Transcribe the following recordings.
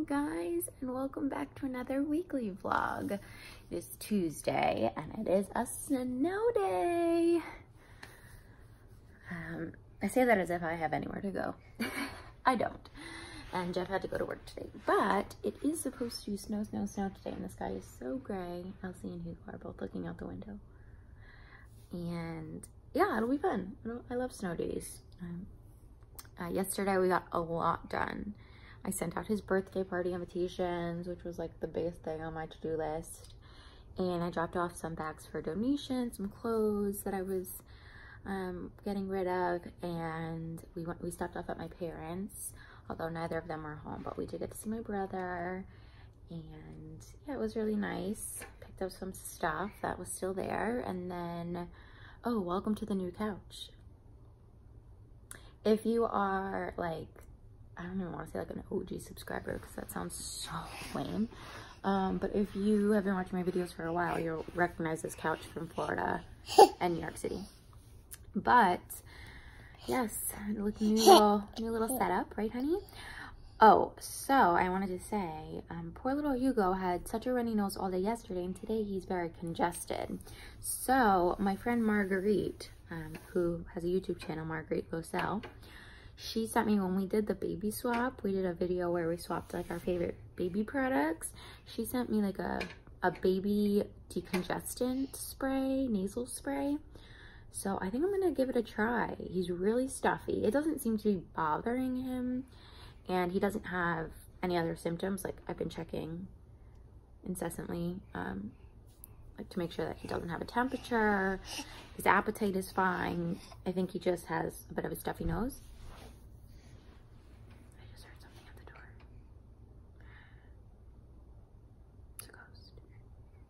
guys, and welcome back to another weekly vlog. It is Tuesday and it is a snow day. I say that as if I have anywhere to go. I don't. And Jeff had to go to work today, but it is supposed to snow today, and the sky is so gray. Elsie and Hugo are both looking out the window. And yeah, it'll be fun. I love snow days. Yesterday we got a lot done. I sent out his birthday party invitations, which was like the biggest thing on my to-do list. And I dropped off some bags for donations, some clothes that I was getting rid of. And we stopped off at my parents', although neither of them were home, but we did get to see my brother. And yeah, it was really nice. Picked up some stuff that was still there. And then, oh, welcome to the new couch. If you are like, I don't even want to say like an OG subscriber because that sounds so lame. But if you have been watching my videos for a while, you'll recognize this couch from Florida and New York City. But yes, look, new little setup, right, honey? Oh, so I wanted to say, poor little Hugo had such a runny nose all day yesterday, and today he's very congested. So my friend Marguerite, who has a YouTube channel, Marguerite Gosell, she sent me, when we did the baby swap, we did a video where we swapped like our favorite baby products. She sent me like a baby decongestant spray, nasal spray. So I think I'm gonna give it a try. He's really stuffy. It doesn't seem to be bothering him, and he doesn't have any other symptoms. Like, I've been checking incessantly, like to make sure that he doesn't have a temperature. His appetite is fine. I think he just has a bit of a stuffy nose. I just heard something at the door. It's a ghost.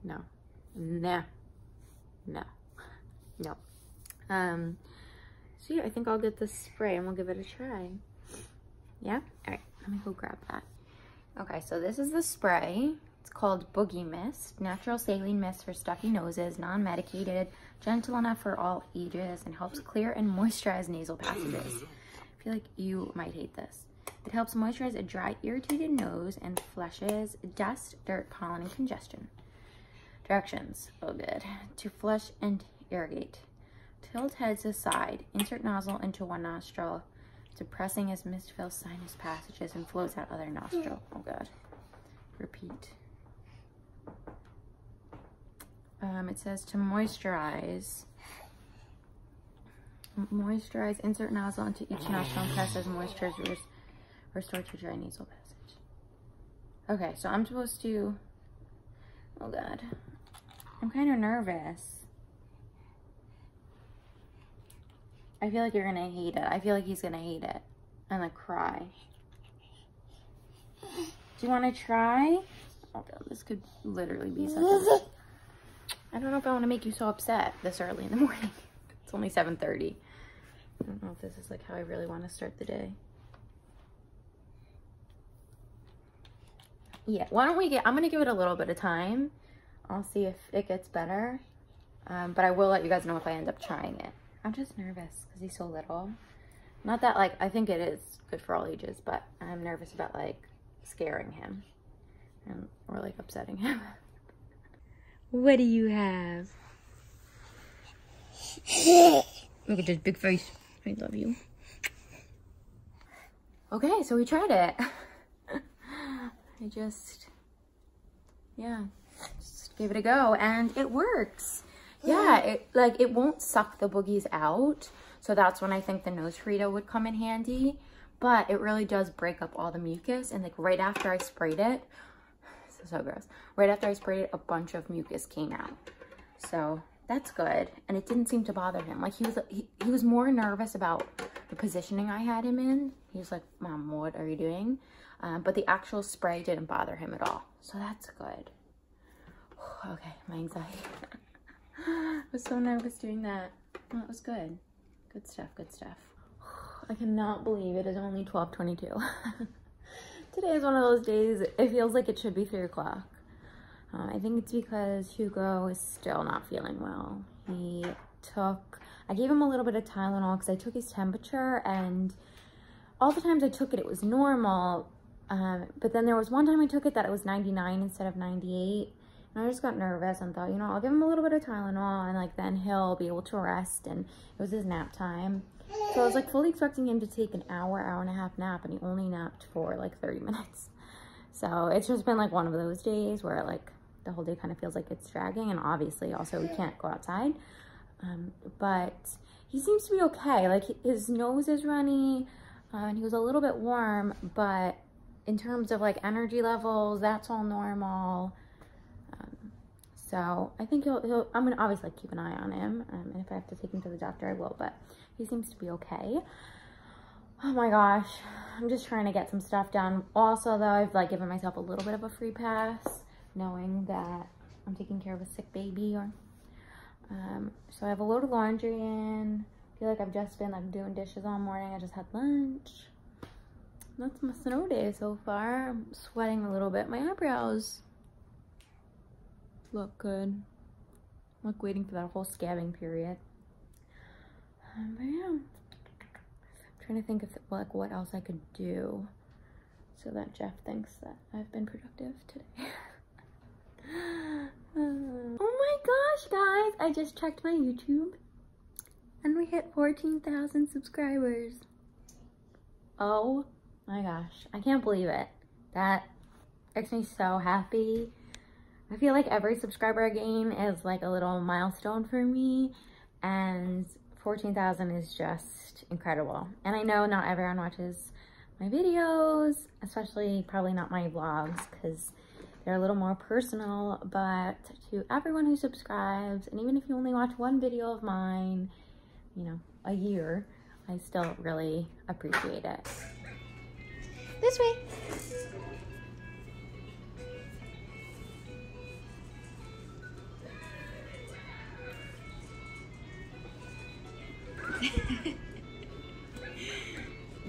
No. Nah. No. No. So yeah, I think I'll get this spray and we'll give it a try. Yeah? All right, let me go grab that. Okay, so this is the spray. It's called Boogie Mist, natural saline mist for stuffy noses, non-medicated, gentle enough for all ages, and helps clear and moisturize nasal passages. I feel like you might hate this. It helps moisturize a dry, irritated nose and flushes dust, dirt, pollen, and congestion. Directions. Oh, good. To flush and irrigate. Tilt head to side. Insert nozzle into one nostril, depressing as mist fills sinus passages and flows out other nostril. Oh god. Repeat. It says to moisturize. Moisturize. Insert nozzle into each nostril and press as moisture is restored to dry nasal passage. Okay, so I'm supposed to. Oh god. I'm kind of nervous. I feel like you're gonna hate it. I feel like he's gonna hate it and like cry. Do you want to try? Oh god, this could literally be such a... I don't know if I want to make you so upset this early in the morning. It's only 7:30. I don't know if this is like how I really want to start the day. Yeah, why don't we I'm gonna give it a little bit of time. I'll see if it gets better. But I will let you guys know if I end up trying it. I'm just nervous because he's so little. Not that, like, I think it is good for all ages, but I'm nervous about, like, scaring him or, like, upsetting him. What do you have? Look at this big face. I love you. Okay, so we tried it. Just gave it a go, and it works. Yeah, it won't suck the boogies out. So that's when I think the nose Frito would come in handy. But it really does break up all the mucus. And like right after I sprayed it, this is so gross. Right after I sprayed it, a bunch of mucus came out. So that's good. And it didn't seem to bother him. Like he was more nervous about the positioning I had him in. He was like, Mom, what are you doing? But the actual spray didn't bother him at all. So that's good. Okay, my anxiety. I was so nervous doing that. Well, it was good. Good stuff, good stuff. I cannot believe it is only 12:22. Today is one of those days, it feels like it should be 3 o'clock. I think it's because Hugo is still not feeling well. I gave him a little bit of Tylenol because I took his temperature, and all the times I took it, it was normal. But then there was one time I took it that it was 99 instead of 98. And I just got nervous and thought, you know, I'll give him a little bit of Tylenol and like then he'll be able to rest. And it was his nap time. So I was like fully expecting him to take an hour, hour and a half nap, and he only napped for like 30 minutes. So it's just been like one of those days where like the whole day kind of feels like it's dragging, and obviously also we can't go outside. But he seems to be okay. Like his nose is runny and he was a little bit warm, but in terms of like energy levels, that's all normal. So I think I'm gonna obviously keep an eye on him, and if I have to take him to the doctor, I will, but he seems to be okay. Oh my gosh, I'm just trying to get some stuff done. Also though, I've like given myself a little bit of a free pass, knowing that I'm taking care of a sick baby. So I have a load of laundry in. I feel like I've just been like doing dishes all morning. I just had lunch. That's my snow day so far. I'm sweating a little bit. My eyebrows look good. I'm like waiting for that whole scabbing period. But yeah, I'm trying to think of like what else I could do so that Jeff thinks that I've been productive today. Oh my gosh, guys, I just checked my YouTube and we hit 14,000 subscribers. Oh my gosh, I can't believe it. That makes me so happy. I feel like every subscriber I gain is like a little milestone for me, and 14,000 is just incredible. And I know not everyone watches my videos, especially probably not my vlogs, because they're a little more personal, but to everyone who subscribes, and even if you only watch one video of mine, you know, a year, I still really appreciate it. This way.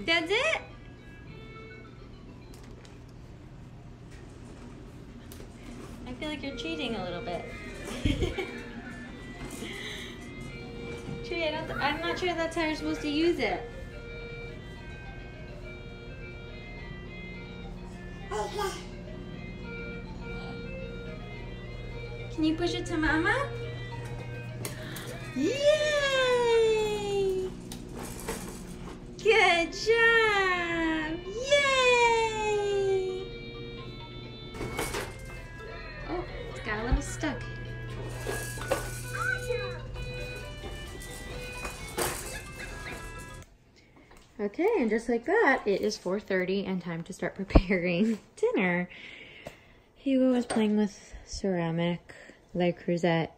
That's it? I feel like you're cheating a little bit. Tree, I'm not sure that's how you're supposed to use it. Can you push it to Mama? Yay! Good job! Yay! Oh, it's got a little stuck. Okay, and just like that, it is 4:30 and time to start preparing dinner. Hugo is playing with ceramic, Le Creuset,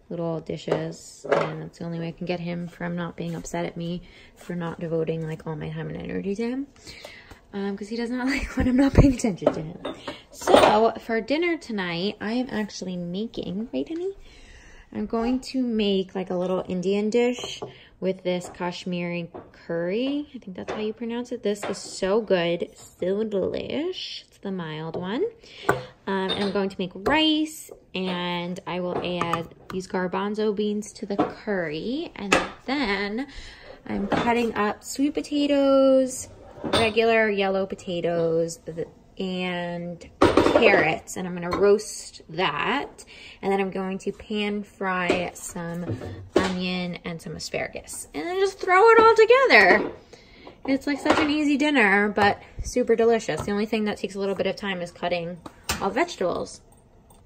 little dishes, and that's the only way I can get him from not being upset at me for not devoting like all my time and energy to him, because he does not like when I'm not paying attention to him. So for dinner tonight, I am actually making, right honey? I'm going to make like a little Indian dish with this Kashmiri curry. I think that's how you pronounce it. This is so good, so delish. It's the mild one. And I'm going to make rice, and I will add these garbanzo beans to the curry. And then I'm cutting up sweet potatoes, regular yellow potatoes, and carrots, and I'm gonna roast that. And then I'm going to pan fry some onion and some asparagus, and then just throw it all together. It's like such an easy dinner, but super delicious. The only thing that takes a little bit of time is cutting all vegetables.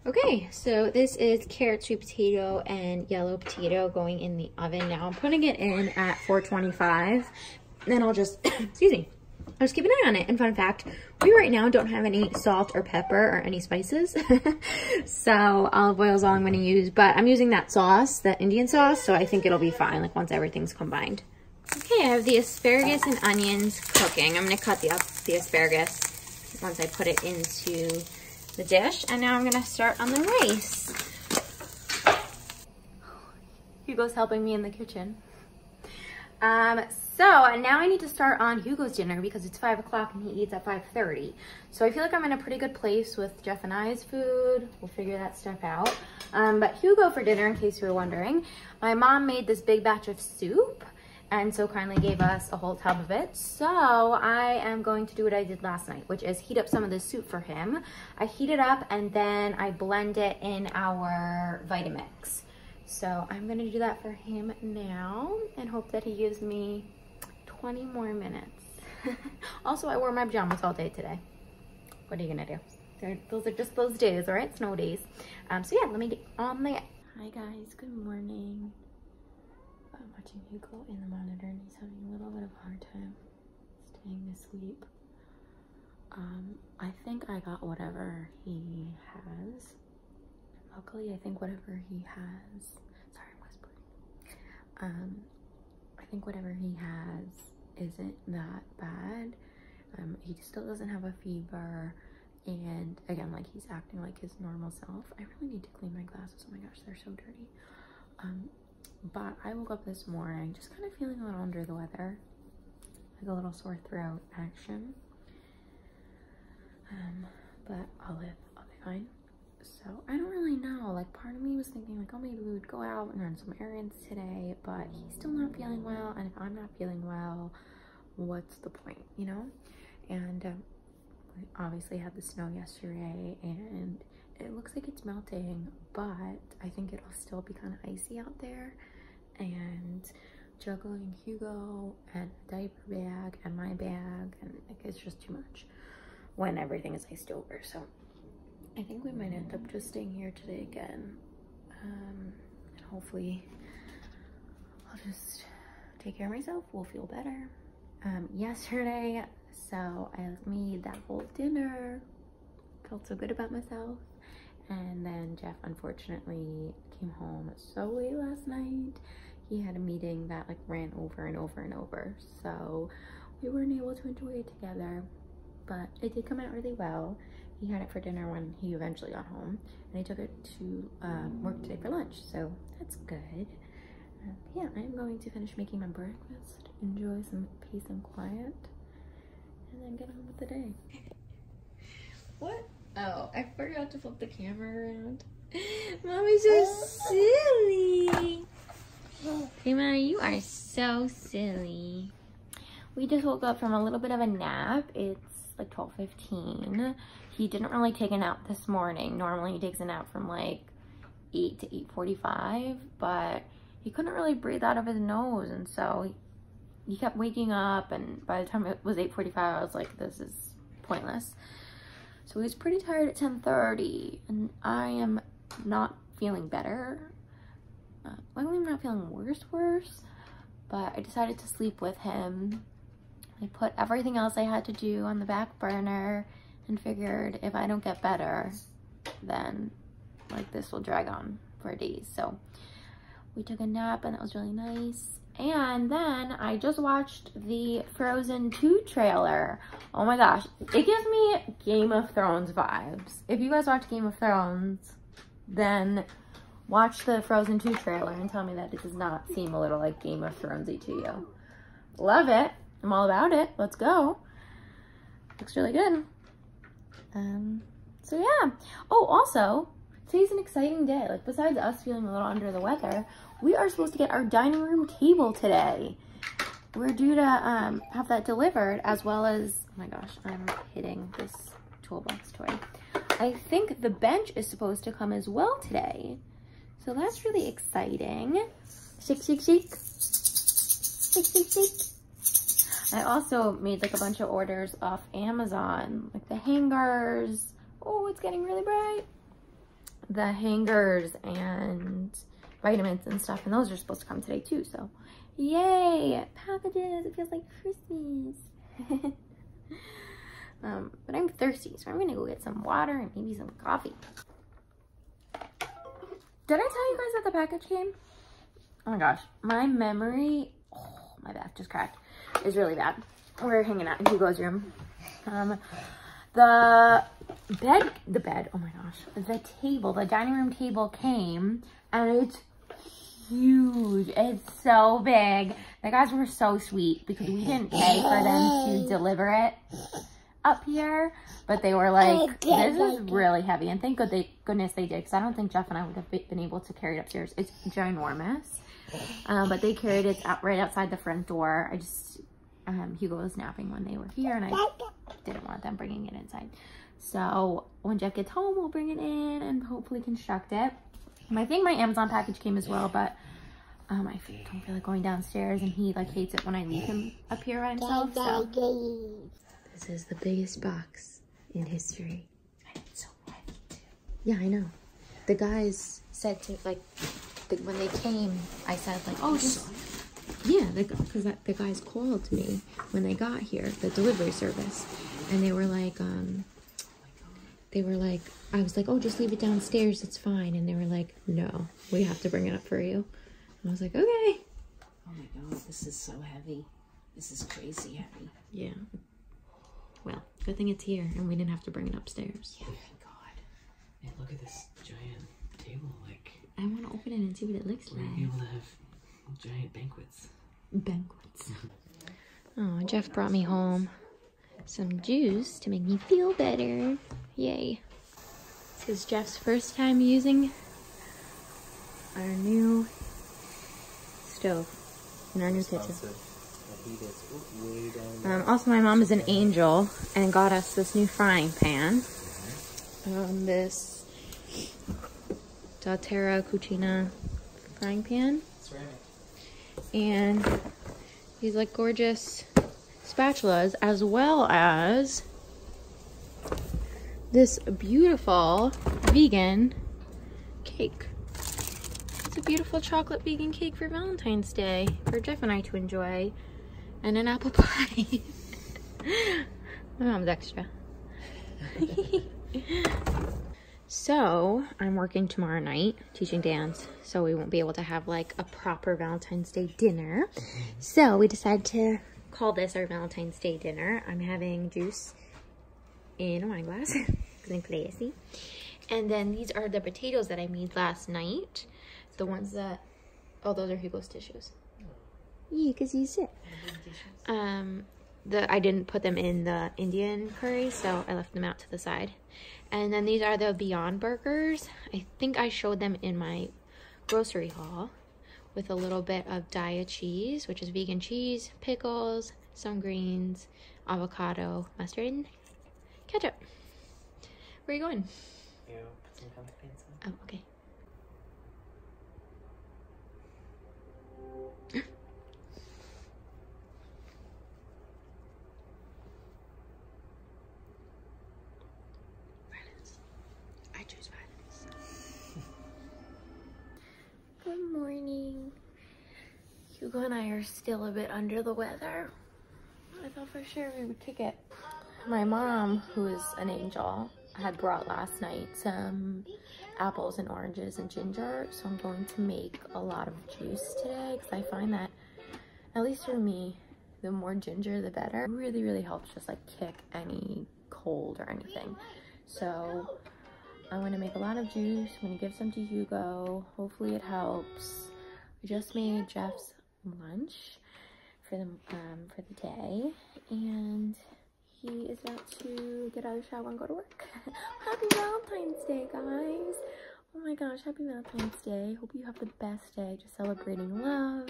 Okay, so this is carrot, sweet potato, and yellow potato going in the oven now. I'm putting it in at 425. Then I'll just, excuse me, I'll just keep an eye on it. And fun fact, we right now don't have any salt or pepper or any spices. So olive oil is all I'm gonna use, but I'm using that sauce, that Indian sauce, so I think it'll be fine, like once everything's combined. Okay, I have the asparagus and onions cooking. I'm gonna cut the asparagus once I put it into the dish, and now I'm gonna start on the rice. Hugo's helping me in the kitchen. So now I need to start on Hugo's dinner because it's 5 o'clock and he eats at 5:30. So I feel like I'm in a pretty good place with Jeff and I's food. We'll figure that stuff out. But Hugo for dinner, in case you were wondering, my mom made this big batch of soup, and so kindly gave us a whole tub of it. So I am going to do what I did last night, which is heat up some of this soup for him. I heat it up and then I blend it in our Vitamix. So I'm gonna do that for him now and hope that he gives me 20 more minutes. Also, I wore my pajamas all day today. What are you gonna do? Those are just those days, all right? Snow days. So yeah, let me get on the... Hi guys, good morning. I'm watching Hugo in the monitor and he's having a little bit of a hard time staying asleep. I think I got whatever he has. Luckily, I think whatever he has... Sorry, I'm whispering. I think whatever he has isn't that bad. He still doesn't have a fever. And again, like, he's acting like his normal self. I really need to clean my glasses. Oh my gosh, they're so dirty. But I woke up this morning just kind of feeling a little under the weather, like a little sore throat action. But I'll be fine. So I don't really know. Like, part of me was thinking like, oh, maybe we would go out and run some errands today. But he's still not feeling well, and if I'm not feeling well, what's the point, you know? And we obviously had the snow yesterday, and it looks like it's melting, but I think it'll still be kind of icy out there. And juggling Hugo and a diaper bag and my bag, and like, it's just too much when everything is iced over. So I think we might end up just staying here today again, and hopefully I'll just take care of myself. We'll feel better. Yesterday, so I made that whole dinner, felt so good about myself. And then Jeff unfortunately came home so late last night. He had a meeting that like ran over and over and over. So we weren't able to enjoy it together, but it did come out really well. He had it for dinner when he eventually got home, and he took it to work today for lunch. So that's good. Yeah, I'm going to finish making my breakfast, enjoy some peace and quiet, and then get on with the day. What? Oh, I forgot to flip the camera around. Mommy's so silly. Prima, you are so silly. We just woke up from a little bit of a nap. It's like 12:15. He didn't really take a nap this morning. Normally he takes a nap from like 8 to 8:45, but he couldn't really breathe out of his nose, and so he kept waking up, and by the time it was 8:45, I was like, this is pointless. So he was pretty tired at 10:30, and I am not feeling better. I'm not feeling worse, but I decided to sleep with him. I put everything else I had to do on the back burner and figured if I don't get better, then like this will drag on for days. So we took a nap, and that was really nice. And then I just watched the Frozen 2 trailer. Oh my gosh, it gives me Game of Thrones vibes. If you guys watch Game of Thrones, then watch the Frozen 2 trailer and tell me that it does not seem a little like Game of Thronesy to you. Love it. I'm all about it. Let's go. Looks really good. So yeah. Oh, also, today's an exciting day. Like, besides us feeling a little under the weather, we are supposed to get our dining room table today. We're due to have that delivered, as well as, oh my gosh, I'm hitting this toolbox toy. I think the bench is supposed to come as well today. So that's really exciting. Shake, shake, shake. Shake, shake, shake. I also made like a bunch of orders off Amazon, like the hangers. Oh, it's getting really bright. The hangers and vitamins and stuff, and those are supposed to come today too. So yay, packages. It feels like Christmas. But I'm thirsty, so I'm gonna go get some water and maybe some coffee. Did I tell you guys that the package came? Oh my gosh, my memory, oh, my back just cracked, is really bad. We're hanging out in Hugo's room. The bed, oh my gosh, the table, the dining room table came, and it's huge. It's so big. The guys were so sweet because we didn't pay for them to deliver it up here, but they were like, this is really heavy, and thank goodness they did, because I don't think Jeff and I would have been able to carry it upstairs. It's ginormous, But they carried it out right outside the front door. I just, Hugo was napping when they were here and I didn't want them bringing it inside. So when Jeff gets home, we'll bring it in and hopefully construct it. I think my Amazon package came as well, but I don't feel like going downstairs, and he like hates it when I leave him up here by himself. So this is the biggest box in history. And it's so heavy too. Yeah, I know. The guys said to when they came, I said like, oh, just yeah, because the guys called me when they got here, the delivery service, and they were like, I was like, oh, just leave it downstairs, it's fine. And they were like, no, we have to bring it up for you. And I was like, okay. Oh my God, this is so heavy. This is crazy heavy. Yeah. Well, good thing it's here and we didn't have to bring it upstairs. Yeah, thank God. And look at this giant table, like. I want to open it and see what it looks like. We're able to have giant banquets. Banquets. Oh, Jeff brought me home some juice to make me feel better. Yay. This is Jeff's first time using our new stove in our new kitchen. Also, my mom is an angel and got us this new frying pan. This doTERRA Cucina frying pan. And these like gorgeous spatulas, as well as this beautiful vegan cake. It's a beautiful chocolate vegan cake for Valentine's Day for Jeff and I to enjoy, and an apple pie. My mom's extra. So I'm working tomorrow night teaching dance, so we won't be able to have like a proper Valentine's Day dinner. So we decided to call this our Valentine's Day dinner. I'm having juice in a wine glass because I'm classy. And then these are the potatoes that I made last night. The ones that, oh, those are Hugo's tissues. Yeah, because he's sick. I didn't put them in the Indian curry, so I left them out to the side. And then these are the Beyond Burgers. I think I showed them in my grocery haul, with a little bit of Daiya cheese, which is vegan cheese, pickles, some greens, avocado, mustard, and ketchup. Where are you going? You put some pumpkin beans in. Oh, okay. Violence. I choose violence. Good morning. Hugo and I are still a bit under the weather. I thought for sure we would kick it. My mom, who is an angel, had brought last night some apples and oranges and ginger, so I'm going to make a lot of juice today because I find that, at least for me, the more ginger the better. It really, really helps just like kick any cold or anything. So I'm going to make a lot of juice. I'm going to give some to Hugo. Hopefully it helps. I just made Jeff's lunch for the day, and he is about to get out of the shower and go to work. Happy Valentine's Day, guys. Oh my gosh, happy Valentine's Day. Hope you have the best day, just celebrating love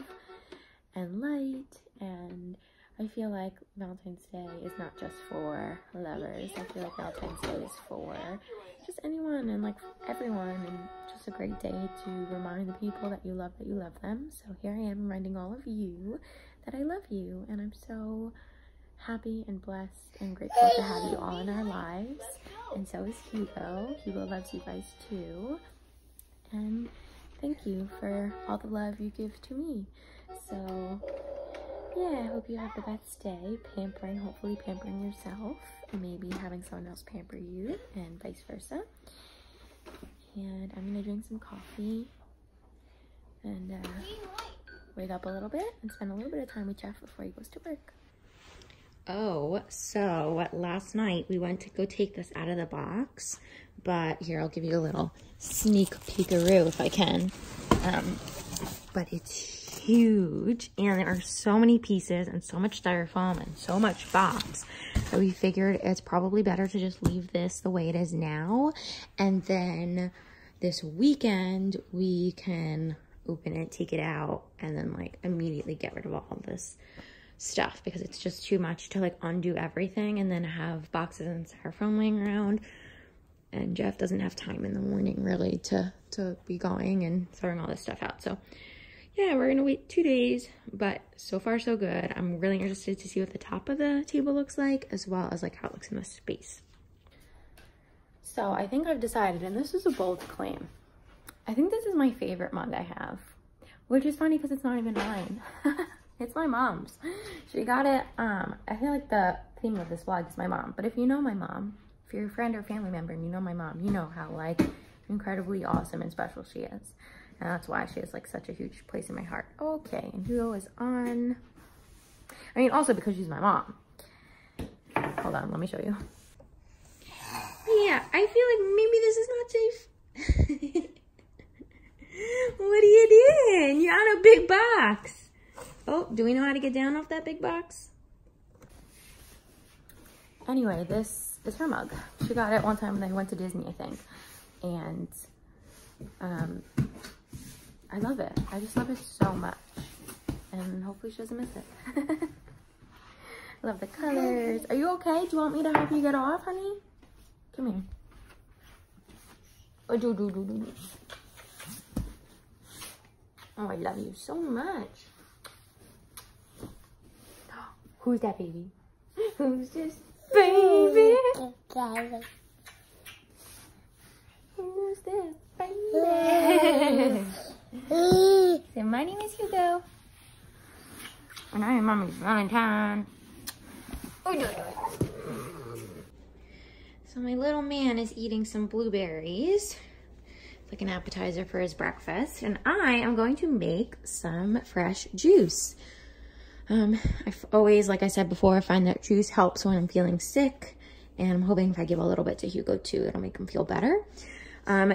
and light. And I feel like Valentine's Day is not just for lovers. I feel like Valentine's Day is for just anyone and like everyone, and just a great day to remind the people that you love them. So here I am reminding all of you that I love you, and I'm so happy and blessed and grateful to have you all in our lives. And so is Hugo. Hugo loves you guys too. And thank you for all the love you give to me. So yeah, I hope you have the best day, hopefully pampering yourself, and maybe having someone else pamper you, and vice versa. And I'm gonna drink some coffee and wake up a little bit and spend a little bit of time with Jeff before he goes to work. Oh, so last night we went to go take this out of the box, but here, I'll give you a little sneak peekaroo if I can. But it's huge, and there are so many pieces and so much styrofoam and so much box that we figured it's probably better to just leave this the way it is now, and then this weekend we can open it, take it out, and then like immediately get rid of all of this stuff because it's just too much to like undo everything and then have boxes and styrofoam laying around. And Jeff doesn't have time in the morning really to be going and throwing all this stuff out. So yeah, we're gonna wait 2 days, but so far so good. I'm really interested to see what the top of the table looks like, as well as like how it looks in the space. So I think I've decided, and this is a bold claim, I think this is my favorite mug I have, which is funny because it's not even mine. It's my mom's. She got it, I feel like the theme of this vlog is my mom, but if you know my mom, if you're a friend or family member and you know my mom, you know how like incredibly awesome and special she is. And that's why she has like such a huge place in my heart. Okay, and Hugo is on. I mean, also because she's my mom. Hold on, let me show you. Yeah, I feel like maybe this is not safe. What are you doing? You're on a big box. Oh, do we know how to get down off that big box? Anyway, this is her mug. She got it one time when they went to Disney, I think. And I love it. I just love it so much. And hopefully she doesn't miss it. I love the colors. Are you okay? Do you want me to help you get off, honey? Come here. Oh, Oh, I love you so much. Who's that baby? Who's this baby? Who's this baby? So my name is Hugo. And I am Mommy's Valentine. So my little man is eating some blueberries. It's like an appetizer for his breakfast. And I am going to make some fresh juice. I've always, like I said before, I find that juice helps when I'm feeling sick. And I'm hoping if I give a little bit to Hugo too, it'll make him feel better.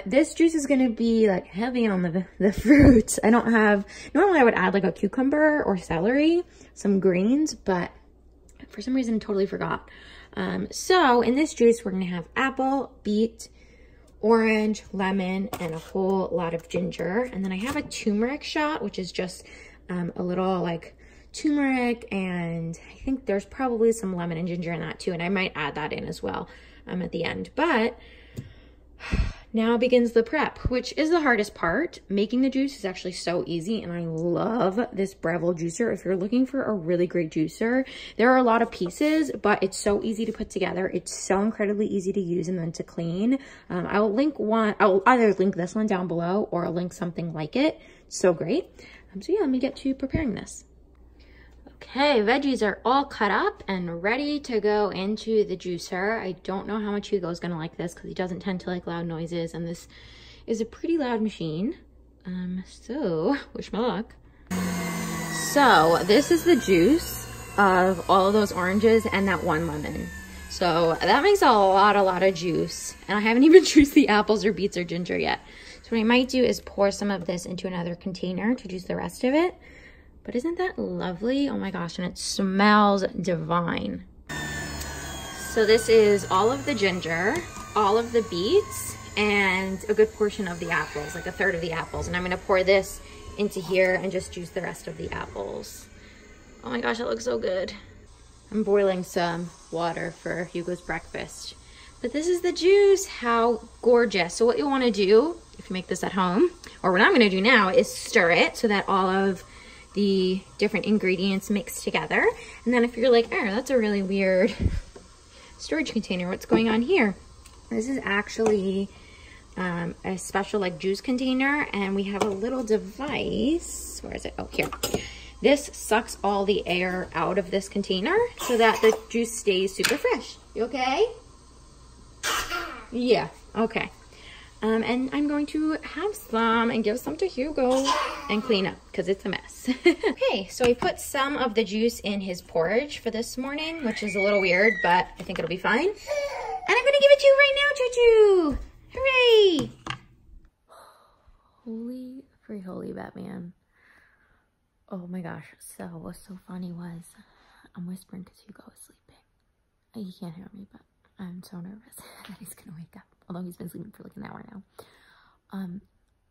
This juice is going to be like heavy on the fruits. I don't have, normally I would add like a cucumber or celery, some greens, but for some reason I totally forgot. So in this juice, we're going to have apple, beet, orange, lemon, and a whole lot of ginger. And then I have a turmeric shot, which is just a little like turmeric, and I think there's probably some lemon and ginger in that too. And I might add that in as well at the end. But now begins the prep, which is the hardest part. Making the juice is actually so easy, and I love this Breville juicer. If you're looking for a really great juicer, there are a lot of pieces, but it's so easy to put together. It's so incredibly easy to use and then to clean. I'll either link this one down below or I'll link something like it. It's so great. So yeah, let me get to preparing this. Okay, veggies are all cut up and ready to go into the juicer. I don't know how much Hugo's gonna like this because he doesn't tend to like loud noises, and this is a pretty loud machine. So wish me luck. So this is the juice of all of those oranges and that one lemon. So that makes a lot of juice, and I haven't even juiced the apples or beets or ginger yet. So what I might do is pour some of this into another container to juice the rest of it. But isn't that lovely? Oh my gosh, and it smells divine. So this is all of the ginger, all of the beets, and a good portion of the apples, like a third of the apples. And I'm gonna pour this into here and just juice the rest of the apples. Oh my gosh, that looks so good. I'm boiling some water for Hugo's breakfast. But this is the juice, how gorgeous. So what you wanna do, if you make this at home, or what I'm gonna do now, is stir it so that all of the different ingredients mixed together. And then if you're like, oh, that's a really weird storage container, what's going on here? This is actually a special like juice container, and we have a little device. Where is it? Oh, here. This sucks all the air out of this container so that the juice stays super fresh. You okay? Yeah, okay. And I'm going to have some and give some to Hugo and clean up because it's a mess. Okay, so I put some of the juice in his porridge for this morning, which is a little weird, but I think it'll be fine. And I'm gonna give it to you right now, Choo-Choo! Hooray! Holy free holy Batman. Oh my gosh, so what's so funny was I'm whispering because Hugo is sleeping. He can't hear me, but I'm so nervous that he's gonna wake up. Although he's been sleeping for like an hour now.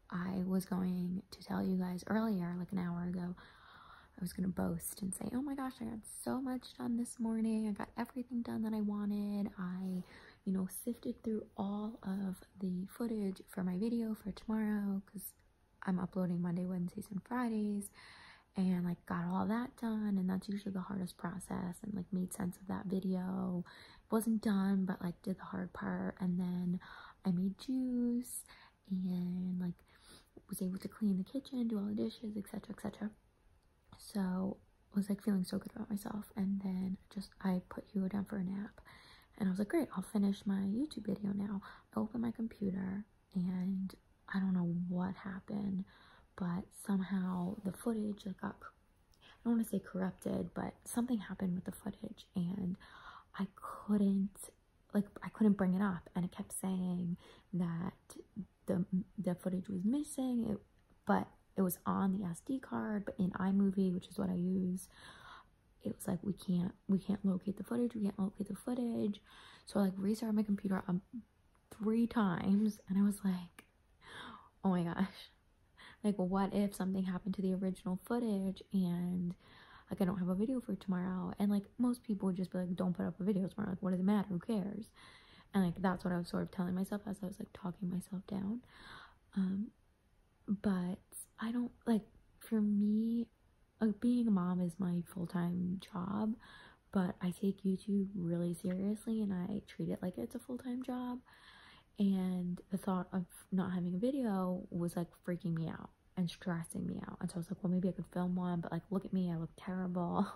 I was going to tell you guys earlier, like an hour ago, I was going to boast and say, oh my gosh, I got so much done this morning. I got everything done that I wanted. I, you know, sifted through all of the footage for my video for tomorrow because I'm uploading Monday, Wednesdays, and Fridays, and like got all that done. And that's usually the hardest process, and like made sense of that video. Wasn't done, but like did the hard part. And then I made juice and like was able to clean the kitchen, do all the dishes, etc, etc. So was like feeling so good about myself. And then I put Hugo down for a nap, and I was like, great, I'll finish my YouTube video now. I opened my computer, and I don't know what happened, but somehow the footage like got, I don't want to say corrupted, but something happened with the footage, and I couldn't bring it up, and it kept saying that the footage was missing, but it was on the SD card, but in iMovie, which is what I use, it was like, we can't locate the footage. So I like restarted my computer 3 times, and I was like, oh my gosh, like what if something happened to the original footage and like I don't have a video for tomorrow? And like most people would just be like, don't put up a video tomorrow, like what does it matter, who cares? And like that's what I was sort of telling myself as I was like talking myself down. But I don't, like, for me, like being a mom is my full-time job, but I take YouTube really seriously, and I treat it like it's a full-time job. And the thought of not having a video was like freaking me out and stressing me out. And so I was like, well, maybe I could film one, but like look at me, I look terrible.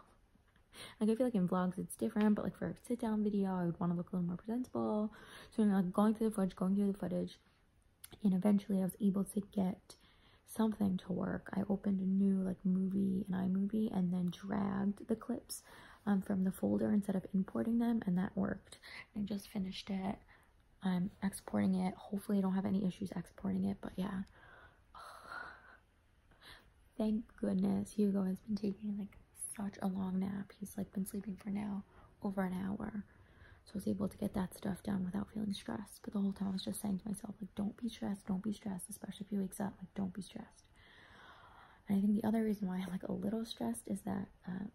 Like I feel like in vlogs it's different, but like for a sit-down video I would want to look a little more presentable. So I'm like going through the footage, and eventually I was able to get something to work. I opened a new like movie in iMovie and then dragged the clips from the folder instead of importing them, and that worked. I just finished it. I'm exporting it. Hopefully I don't have any issues exporting it, but yeah. Thank goodness Hugo has been taking like such a long nap. He's like been sleeping for now over an hour. So I was able to get that stuff done without feeling stressed. But the whole time I was just saying to myself, like, don't be stressed, especially if he wakes up, like, don't be stressed. And I think the other reason why I'm like a little stressed is that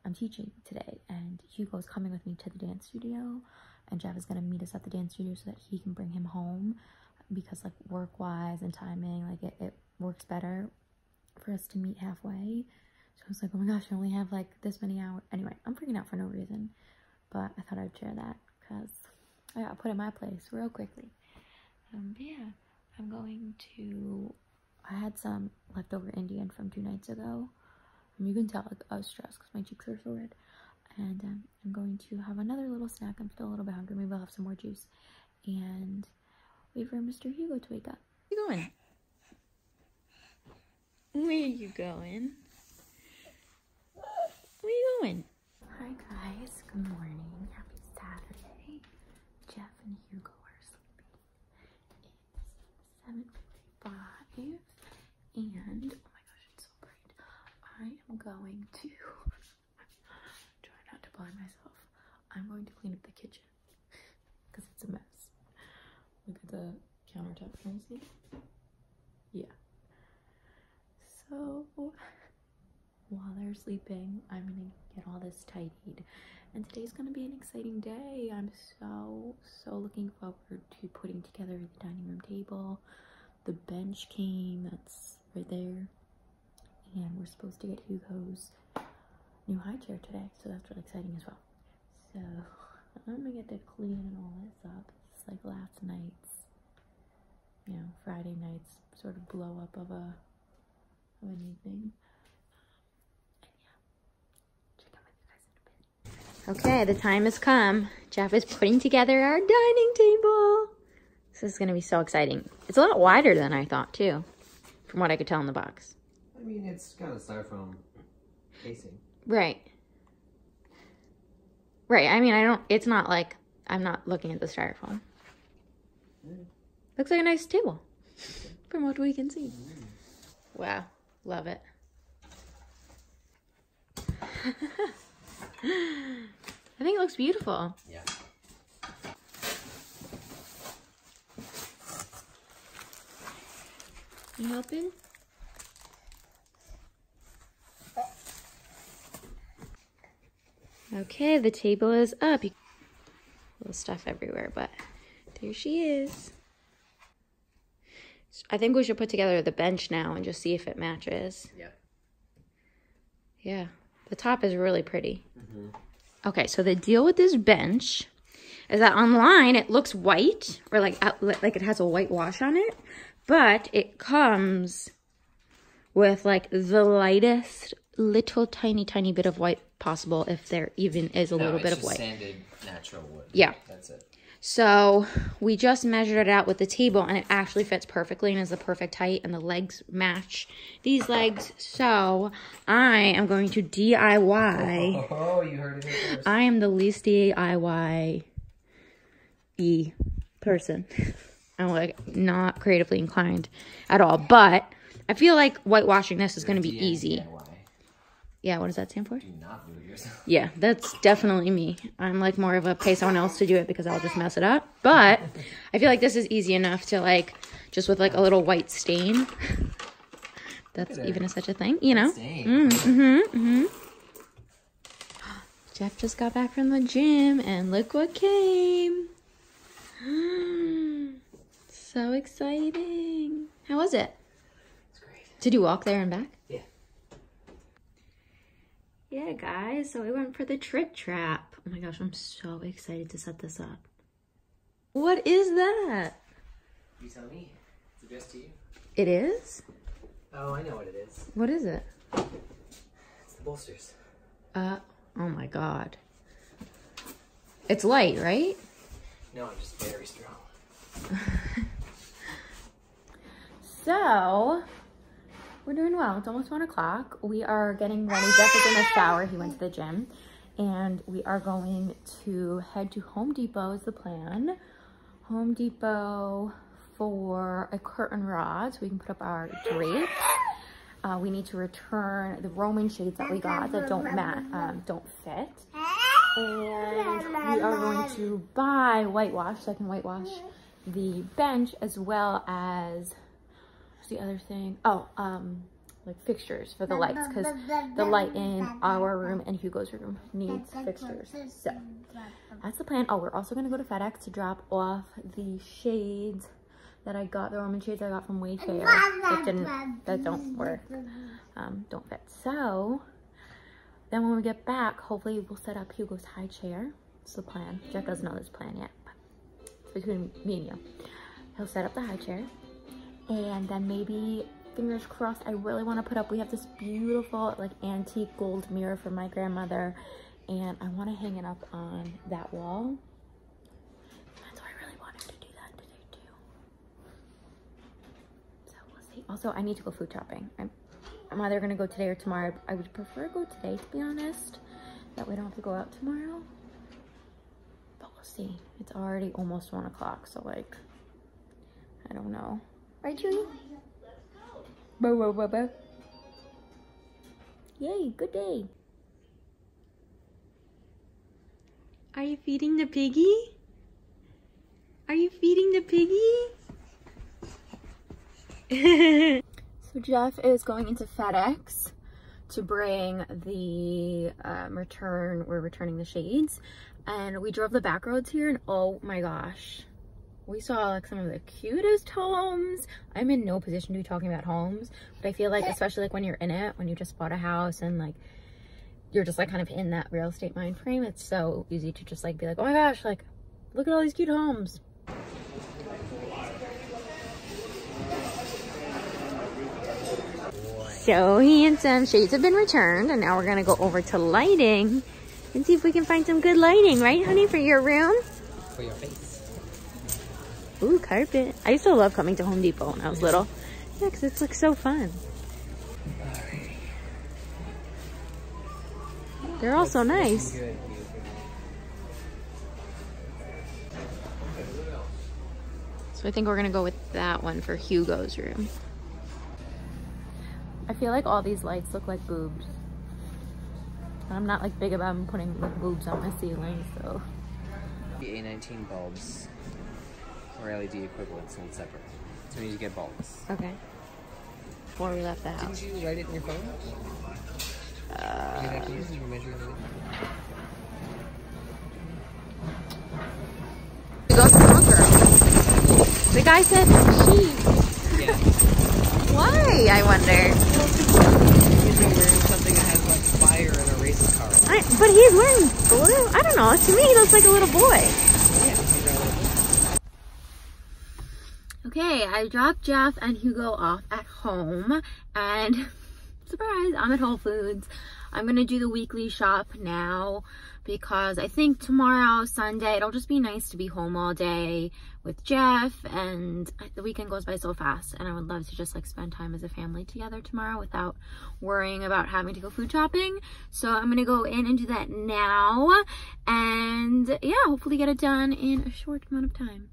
I'm teaching today, and Hugo's coming with me to the dance studio, and Jeff is going to meet us at the dance studio so that he can bring him home, because like work-wise and timing, like it works better for us to meet halfway. So I was like, oh my gosh, I only have like this many hours. Anyway, I'm freaking out for no reason, but I thought I'd share that because I got put in my place real quickly. But yeah, I'm going to, I had some leftover Indian from 2 nights ago. You can tell like I was stressed because my cheeks are so red. And I'm going to have another little snack. I'm still a little bit hungry. Maybe I'll have some more juice. And wait for Mr. Hugo to wake up. Where you going? Where are you going? Where you going? Hi guys, good morning. Happy Saturday. Jeff and Hugo are sleeping. It's 7:55 and oh my gosh, it's so bright. I am going to try not to blind myself. I'm going to clean up the kitchen because it's a mess. Look at the countertop. Can you see? Yeah. So while they're sleeping, I'm gonna get all this tidied, and today's gonna be an exciting day. I'm so looking forward to putting together the dining room table. The bench came, that's right there, and we're supposed to get Hugo's new high chair today, so that's really exciting as well. So I'm gonna get to cleaning all this up. It's like last night's, you know, Friday night's sort of blow up of an evening. Okay, the time has come. Jeff is putting together our dining table. This is going to be so exciting. It's a lot wider than I thought, too, from what I could tell in the box. I mean, it's kind of styrofoam casing. Right. Right. I mean, it's not like, I'm not looking at the styrofoam. Looks like a nice table, from what we can see. Wow. Love it. I think it looks beautiful. Yeah. You helping? Okay, the table is up. Little stuff everywhere, but there she is. I think we should put together the bench now and just see if it matches. Yep. Yeah, the top is really pretty. Okay, so the deal with this bench is that online it looks white, or like it has a white wash on it, but it comes with like the lightest little tiny bit of white possible, if there even is a little bit of white. Sanded natural wood. Yeah. That's it. So we just measured it out with the table, and it actually fits perfectly and is the perfect height, and the legs match these legs. So I am going to DIY. Oh, you heard it here first. I am the least DIY person. I'm like not creatively inclined at all, but I feel like whitewashing this is going to be easy. Yeah, what does that stand for? Do not do it yourself. Yeah, that's definitely me. I'm like more of a pay someone else to do it because I'll just mess it up. But I feel like this is easy enough to like, just with like a little white stain. That's even such a thing, you know? Jeff just got back from the gym and look what came. So exciting. How was it? It's great. Did you walk there and back? Yeah. Yeah, guys, so we went for the Trip Trap. Oh my gosh, I'm so excited to set this up. What is that? You tell me. It's addressed to you. It is? Oh, I know what it is. What is it? It's the bolsters. Oh my god. It's light, right? No, I'm just very strong. So, we're doing well. It's almost 1 o'clock. We are getting ready. Jeff is in the shower. He went to the gym. And we are going to head to Home Depot is the plan. Home Depot for a curtain rod so we can put up our drapes. We need to return the Roman shades that we got that don't fit. And we are going to buy whitewash so I can whitewash the bench, as well as what's the other thing? Oh, like fixtures for the lights, because the light in our room and Hugo's room needs fixtures. So that's the plan. Oh, we're also gonna go to FedEx to drop off the shades that I got, the Roman shades I got from Wayfair that don't work, don't fit. So then when we get back, hopefully we'll set up Hugo's high chair. That's the plan. Jeff doesn't know this plan yet, but it's between me and you. He'll set up the high chair, and then maybe, fingers crossed, I really want to put up, we have this beautiful like antique gold mirror from my grandmother, and I want to hang it up on that wall. So I really wanted to do that today too. So we'll see. Also, I need to go food shopping. I'm either going to go today or tomorrow. I would prefer to go today, to be honest. That way I don't have to go out tomorrow. But we'll see. It's already almost 1 o'clock, so like, I don't know. Right, Chewy? Bo, bo, bo, bo. Yay, good day. Are you feeding the piggy? Are you feeding the piggy? So Jeff is going into FedEx to bring the we're returning the shades. And we drove the back roads here, and oh my gosh. We saw like some of the cutest homes. I'm in no position to be talking about homes, but I feel like, especially like when you're in it, when you just bought a house and like you're just like kind of in that real estate mind frame, it's so easy to just like be like, oh my gosh, like look at all these cute homes. So handsome. Shades have been returned, and now we're gonna go over to lighting and see if we can find some good lighting, right honey, for your room? For your face. Ooh, carpet. I used to love coming to Home Depot when I was little. Yeah, because it looks so fun. Alrighty. They're all so nice. Good. So I think we're gonna go with that one for Hugo's room. I feel like all these lights look like boobs. I'm not like big about putting like, boobs on my ceiling, so. The A19 bulbs or LED equivalents sold separate. So we need to get bulbs. Okay. before we left the house. Didn't you write it in your phone? Did you use your measuring tape? We go small girl. The guy said she. Yeah. Why, I wonder? He's wearing something that has like fire in a race car. But he's wearing blue? I don't know. To me, he looks like a little boy. Yeah. Okay, I dropped Jeff and Hugo off at home, and surprise, I'm at Whole Foods. I'm gonna do the weekly shop now because I think tomorrow, Sunday, it'll just be nice to be home all day with Jeff, and the weekend goes by so fast, and I would love to just like spend time as a family together tomorrow without worrying about having to go food shopping. So I'm gonna go in and do that now, and yeah, hopefully get it done in a short amount of time.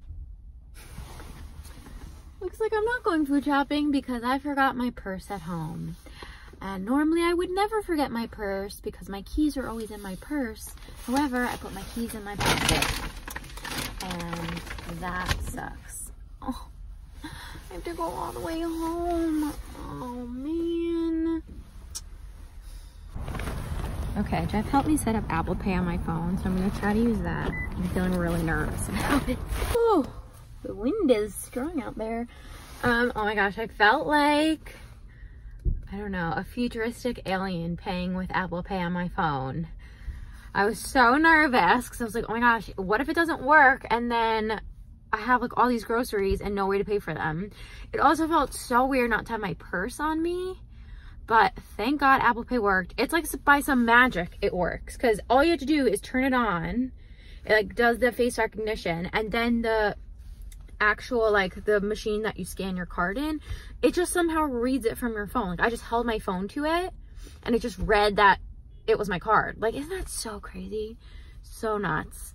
Looks like I'm not going food shopping because I forgot my purse at home. And normally I would never forget my purse because my keys are always in my purse. However, I put my keys in my pocket. And that sucks. Oh, I have to go all the way home. Oh, man. Okay, Jeff helped me set up Apple Pay on my phone, so I'm going to try to use that. I'm feeling really nervous about it. Oh. The wind is strong out there. Oh my gosh, I felt like, I don't know, a futuristic alien paying with Apple Pay on my phone. I was so nervous because I was like, oh my gosh, what if it doesn't work? And then I have like all these groceries and no way to pay for them. It also felt so weird not to have my purse on me, but thank God Apple Pay worked. It's like by some magic it works because all you have to do is turn it on. It like does the face recognition, and then the actual like the machine that you scan your card in, it just somehow reads it from your phone. Like I just held my phone to it and it just read that it was my card. Like, isn't that so crazy? So nuts.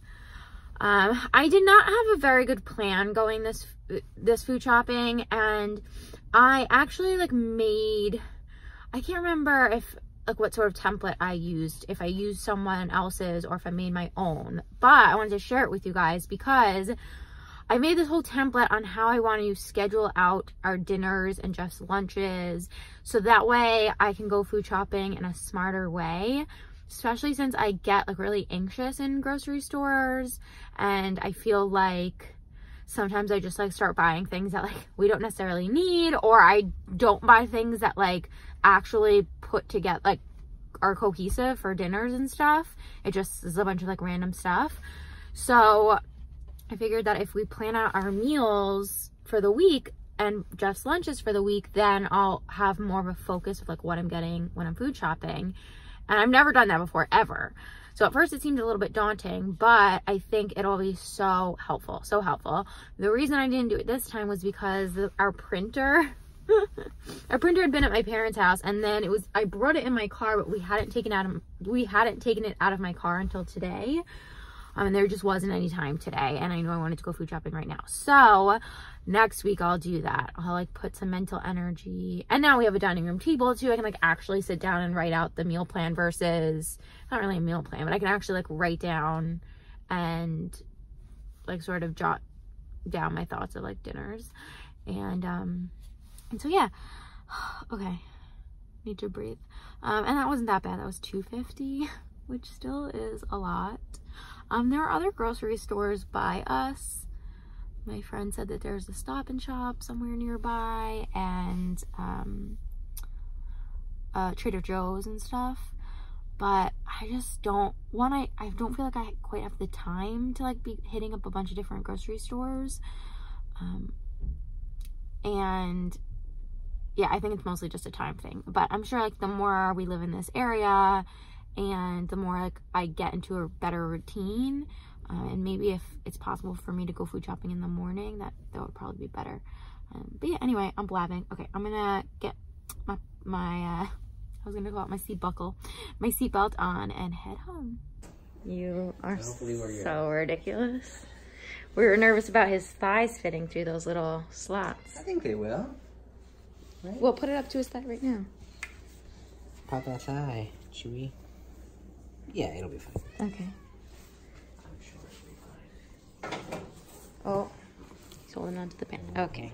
I did not have a very good plan going this food shopping, and I actually like made, I can't remember if like what sort of template I used, if I used someone else's or if I made my own, but I wanted to share it with you guys because I made this whole template on how I want to schedule out our dinners and just lunches, so that way I can go food shopping in a smarter way, especially since I get like really anxious in grocery stores, and I feel like sometimes I just like start buying things that like we don't necessarily need, or I don't buy things that like actually put together, like are cohesive for dinners and stuff. It just is a bunch of like random stuff. So I figured that if we plan out our meals for the week and just lunches for the week, then I'll have more of a focus of like what I'm getting when I'm food shopping. And I've never done that before, ever. So at first it seemed a little bit daunting, but I think it'll be so helpful, so helpful. The reason I didn't do it this time was because our printer, our printer had been at my parents' house, and then it was, I brought it in my car, but we hadn't taken it out of my car until today. And there just wasn't any time today, and I know I wanted to go food shopping right now. So next week I'll do that. I'll like put some mental energy, and now we have a dining room table too. I can like actually sit down and write out the meal plan versus, not really a meal plan, but I can actually like write down and like sort of jot down my thoughts of like dinners. And so yeah, okay, need to breathe. And that wasn't that bad. That was $2.50, which still is a lot. There are other grocery stores by us. My friend said that there's a Stop and Shop somewhere nearby, and Trader Joe's and stuff. But I just don't want to, I don't feel like I quite have the time to like be hitting up a bunch of different grocery stores. And yeah, I think it's mostly just a time thing. But I'm sure like the more we live in this area, and the more like I get into a better routine, and maybe if it's possible for me to go food shopping in the morning, that would probably be better. But yeah, anyway, I'm blabbing. Okay, I'm gonna get my I was gonna go out my seatbelt on and head home. You are so ridiculous. We were nervous about his thighs fitting through those little slots. I think they will. Right? We'll put it up to his thigh right now. Pop that thigh, chewy. Yeah, it'll be fine. Okay. I'm sure it'll be fine. Oh, he's holding on to the pen. Okay.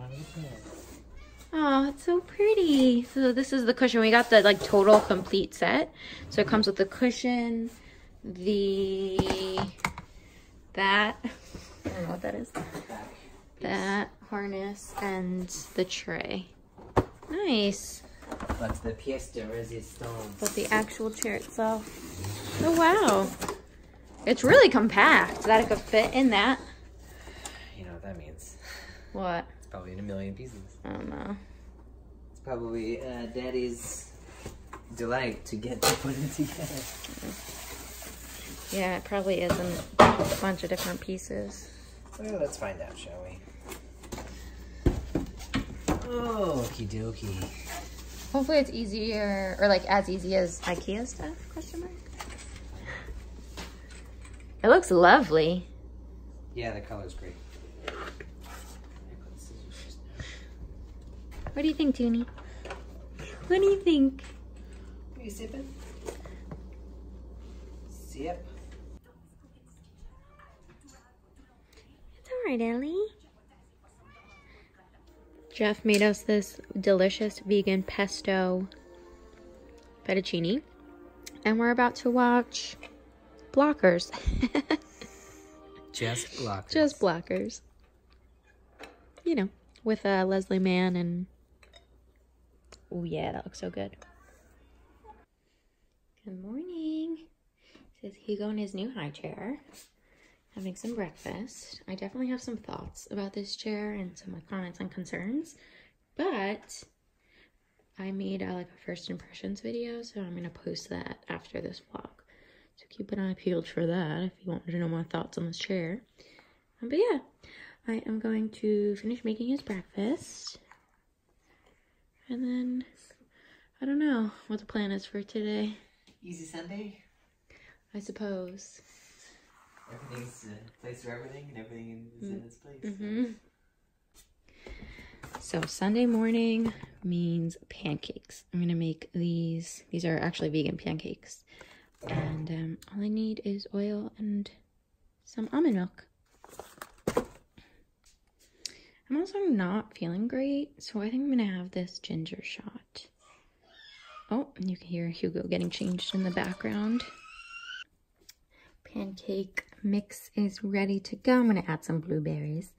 Oh, it's so pretty. So this is the cushion. We got the like total complete set. So it comes with the cushion, that, I don't know what that is. That harness and the tray. Nice. That's the pièce de résistance. But the actual chair itself. Oh wow. It's really compact that it could fit in that. You know what that means. What? It's probably in a million pieces. I don't know. It's probably Daddy's delight to get to put it together. Yeah, it probably is in a bunch of different pieces. Well, let's find out, shall we? Oh, okie dokie. Hopefully it's easier, or like as easy as IKEA stuff, question mark? It looks lovely. Yeah, the color's great. What do you think, Toonie? What do you think? Are you sipping? Sip. It's alright, Ellie. Jeff made us this delicious vegan pesto fettuccine. And we're about to watch Blockers. Just Blockers. Just Blockers. You know, with Leslie Mann and... Oh yeah, that looks so good. Good morning. This is Hugo in his new high chair. Having some breakfast. I definitely have some thoughts about this chair and some comments and concerns, but I made like a first impressions video, so I'm gonna post that after this vlog. So keep an eye peeled for that if you want to know my thoughts on this chair. But yeah, I am going to finish making his breakfast, and then I don't know what the plan is for today. Easy Sunday. I suppose. Everything's a place for everything, and everything is in its place. Mm-hmm. So Sunday morning means pancakes. I'm gonna make these. These are actually vegan pancakes, and all I need is oil and some almond milk. I'm also not feeling great, so I think I'm gonna have this ginger shot. Oh, and you can hear Hugo getting changed in the background. Pancake mix is ready to go. I'm gonna add some blueberries.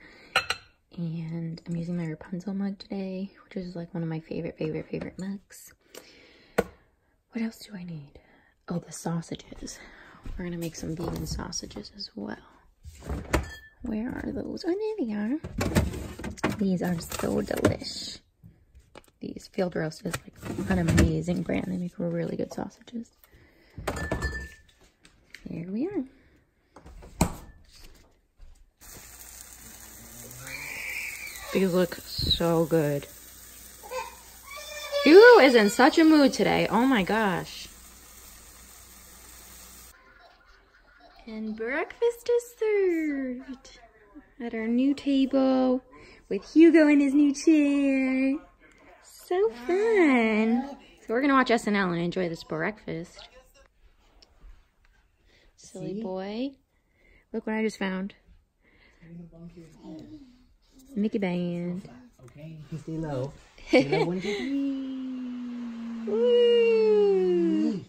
And I'm using my Rapunzel mug today, which is like one of my favorite mugs. What else do I need? Oh, the sausages. We're gonna make some vegan sausages as well. Where are those? Oh, there they are. These are so delish. These Field Roast is like an amazing brand. They make really good sausages. Here we are. These look so good. Hugo is in such a mood today. Oh my gosh. And breakfast is served at our new table with Hugo in his new chair. So fun. So we're gonna watch SNL and enjoy this breakfast. Silly boy. Look what I just found. Mickey Band. Okay, you stay low. Stay low, 1, 2, 3. Woo!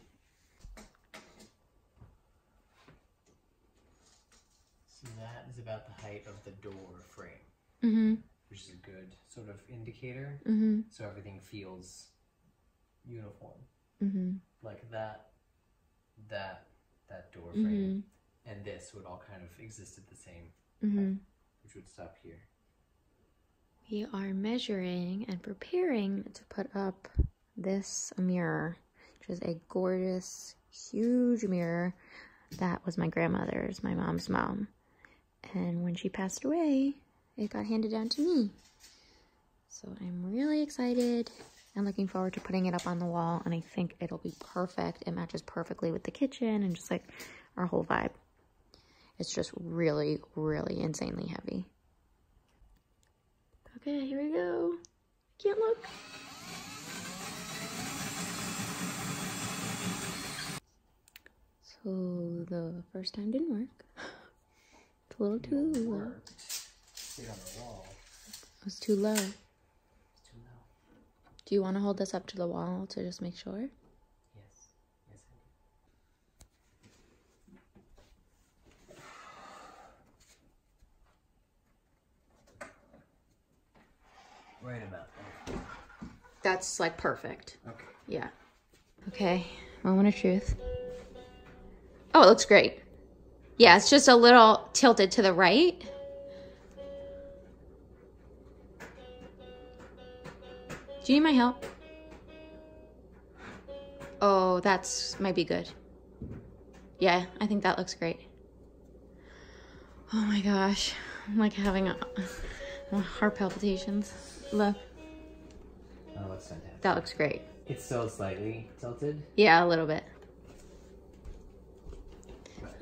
So that is about the height of the door frame, which is a good sort of indicator. So everything feels uniform. Like that door frame and this would all kind of exist at the same height, which would stop here. We are measuring and preparing to put up this mirror, which is a gorgeous, huge mirror that was my grandmother's, my mom's mom. And when she passed away, it got handed down to me. So I'm really excited and looking forward to putting it up on the wall. And I think it'll be perfect. It matches perfectly with the kitchen and just like our whole vibe. It's just really, really insanely heavy. Okay, here we go. I can't look. So the first time didn't work. It's a little too low. Sit on the wall. It was too low. It's too low. Do you want to hold this up to the wall to just make sure? Yes. Yes, I do. Right about there. That's like perfect. Okay. Yeah. Okay, moment of truth. Oh, it looks great. Yeah, it's just a little tilted to the right. Do you need my help? Oh, that's might be good. Yeah, I think that looks great. Oh my gosh, I'm like having heart palpitations. Look. That looks fantastic. That looks great. It's still slightly tilted. Yeah, a little bit.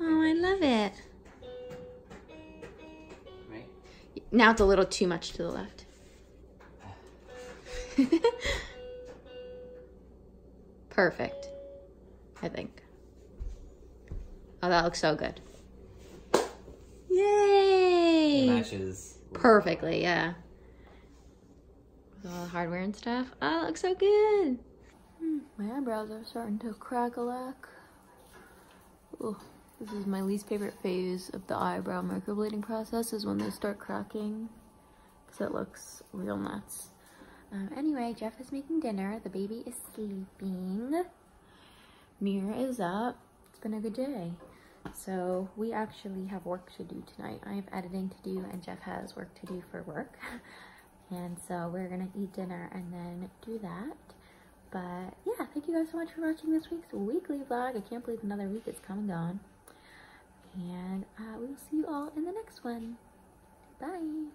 Oh, I love it. Right? Now it's a little too much to the left. Perfect, I think. Oh, that looks so good. Yay! It matches Perfectly, yeah. With all the hardware and stuff. Oh, that looks so good. My eyebrows are starting to crack-a-lack. Oh, this is my least favorite phase of the eyebrow microblading process, is when they start cracking, because it looks real nuts. Anyway, Jeff is making dinner. The baby is sleeping. Mira is up. It's been a good day. So we actually have work to do tonight. I have editing to do and Jeff has work to do for work. And so we're gonna eat dinner and then do that. But yeah, thank you guys so much for watching this week's weekly vlog. I can't believe another week has come and gone. And we will see you all in the next one. Bye.